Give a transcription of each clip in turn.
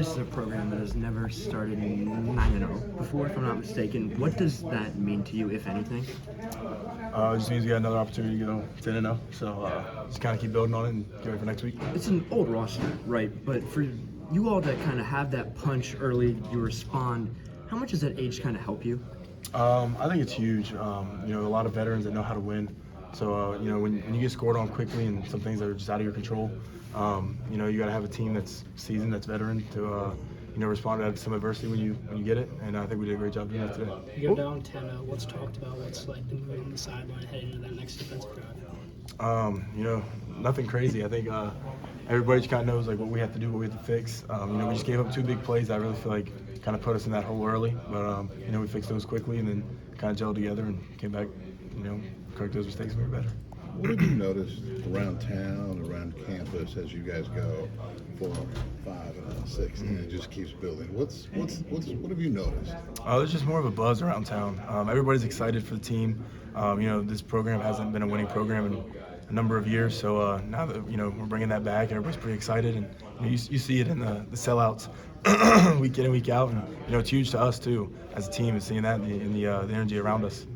This is a program that has never started 9-0 before, if I'm not mistaken. What does that mean to you, if anything? It just means we got another opportunity to go 10-0. So just kind of keep building on it and get ready for next week. It's an old roster, right? But for you all to kind of have that punch early, you respond. How much does that age kind of help you? I think it's huge. A lot of veterans that know how to win. So, when you get scored on quickly and some things that are just out of your control, you got to have a team that's seasoned, that's veteran to, respond to some adversity when you get it. And I think we did a great job doing that today. You go down 10-0. What's talked about? What's like the move on the sideline heading into that next defensive drive? Nothing crazy. I think everybody just kind of knows like what we have to do, what we have to fix. We just gave up 2 big plays that I really feel like kind of put us in that hole early. But, we fixed those quickly and then kind of gelled together and came back, correct those mistakes and we were better. What have you noticed around town, around campus, as you guys go 4, 5, and 6, and it just keeps building? What have you noticed? There's just more of a buzz around town. Everybody's excited for the team. This program hasn't been a winning program in a number of years, so now that we're bringing that back, everybody's pretty excited, and you see it in the sellouts week in and week out, and it's huge to us too as a team, and seeing that in the energy around us.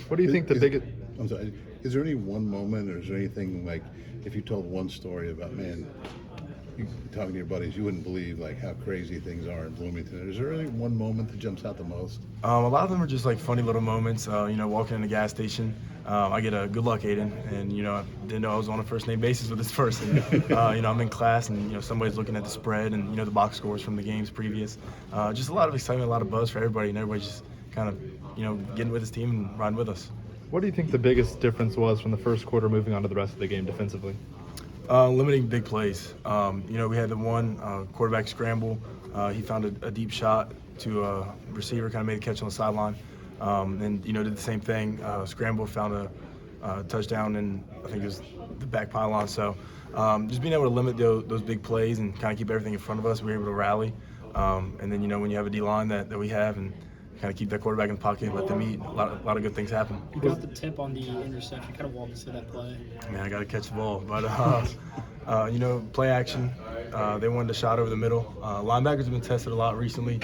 What do you think the biggest? I'm sorry. Is there any one moment, or is there anything like if you told one story about you talking to your buddies, you wouldn't believe like how crazy things are in Bloomington? Is there really one moment that jumps out the most? A lot of them are just like funny little moments. Walking in the gas station, I get a good luck Aiden, and I didn't know I was on a first name basis with this person. I'm in class, and somebody's looking at the spread and the box scores from the games previous. Just a lot of excitement, a lot of buzz for everybody, and everybody's just kind of getting with his team and riding with us. What do you think the biggest difference was from the first quarter moving on to the rest of the game defensively? Limiting big plays. We had the one quarterback scramble. He found a deep shot to a receiver, kind of made a catch on the sideline. And did the same thing. Scramble, found a touchdown, and I think it was the back pylon. So just being able to limit those big plays and kind of keep everything in front of us, we were able to rally. And then when you have a D-line that we have and kind of keep that quarterback in the pocket and let them eat, a lot of good things happen. You got the tip on the interception. Kind of walk us through that play. Man, I got to catch the ball. But, play action. They wanted a shot over the middle. Linebackers have been tested a lot recently,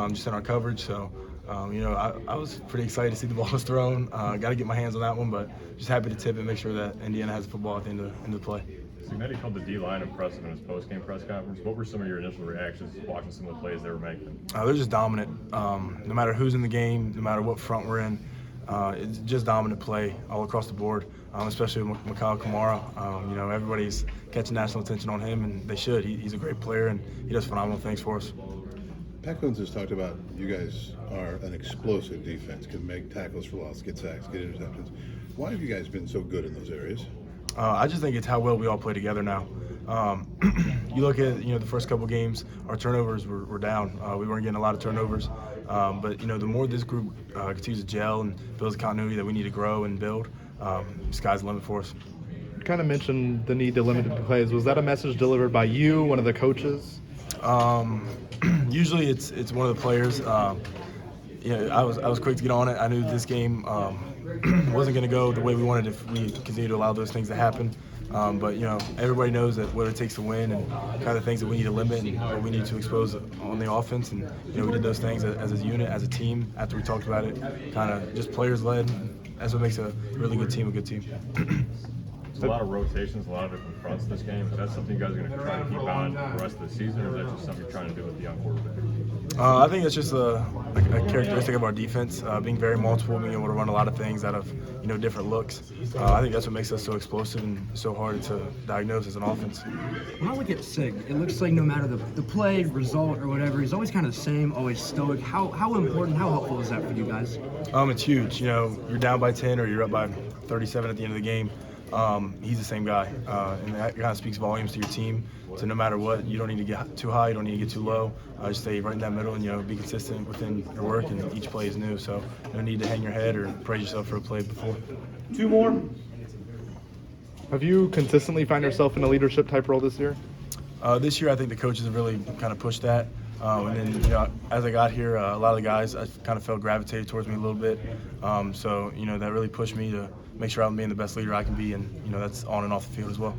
just in our coverage. So, I was pretty excited to see the ball was thrown. Got to get my hands on that one, but just happy to tip and make sure that Indiana has the football at the end of the play. Cincinnati called the D-line impressive in his post-game press conference. What were some of your initial reactions watching some of the plays they were making? They're just dominant. No matter who's in the game, no matter what front we're in, it's just dominant play all across the board, especially with Mikhail Kamara. Everybody's catching national attention on him, and they should. He's a great player, and he does phenomenal things for us. Pat Coons has talked about you guys are an explosive defense, can make tackles for loss, get sacks, get interceptions. Why have you guys been so good in those areas? I just think it's how well we all play together now. You look at the first couple games, our turnovers were down. We weren't getting a lot of turnovers, but the more this group continues to gel and builds the continuity that we need to grow and build, sky's the limit for us. You kind of mentioned the need to limit the plays. Was that a message delivered by you, one of the coaches? Usually it's one of the players. I was quick to get on it. I knew this game wasn't going to go the way we wanted if we continue to allow those things to happen. But everybody knows that what it takes to win and kind of the things that we need to limit and what we need to expose on the offense. And we did those things as a unit, as a team. After we talked about it, kind of just players led. That's what makes a really good team a good team. There's a lot of rotations, a lot of different fronts this game. Is that something you guys are going to try to keep on the rest of the season, or is that just something you're trying to do with the young quarterback? I think it's just a characteristic of our defense, being very multiple, being able to run a lot of things out of different looks. I think that's what makes us so explosive and so hard to diagnose as an offense. When I look at Sig, it looks like no matter the play, result, or whatever, he's always kind of the same, always stoic. How important, how helpful is that for you guys? It's huge. You're down by 10 or you're up by 37 at the end of the game. He's the same guy, and that kind of speaks volumes to your team. So no matter what, you don't need to get too high, you don't need to get too low. Just stay right in that middle and be consistent within your work. And each play is new, so you don't need to hang your head or praise yourself for a play before. 2 more. Have you consistently found yourself in a leadership type role this year? This year, I think the coaches have really kind of pushed that. And then, as I got here, a lot of the guys I kind of felt gravitated towards me a little bit. So that really pushed me to make sure I'm being the best leader I can be, and that's on and off the field as well.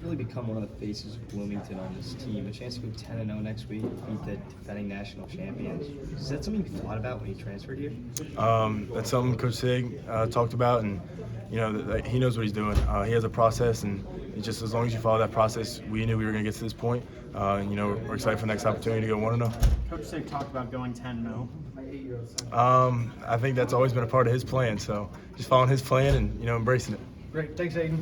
really become one of the faces of Bloomington on this team. A chance to go 10-0 next week, beat the defending national champions. Is that something you thought about when you transferred here? That's something Coach Sig talked about, and you know that he knows what he's doing. He has a process, and it's just as long as you follow that process, we knew we were going to get to this point. And, you know, we're excited for the next opportunity to go 1-0. Coach Sig talked about going 10-0. I think that's always been a part of his plan. So just following his plan and, you know, embracing it. Great. Thanks, Aiden.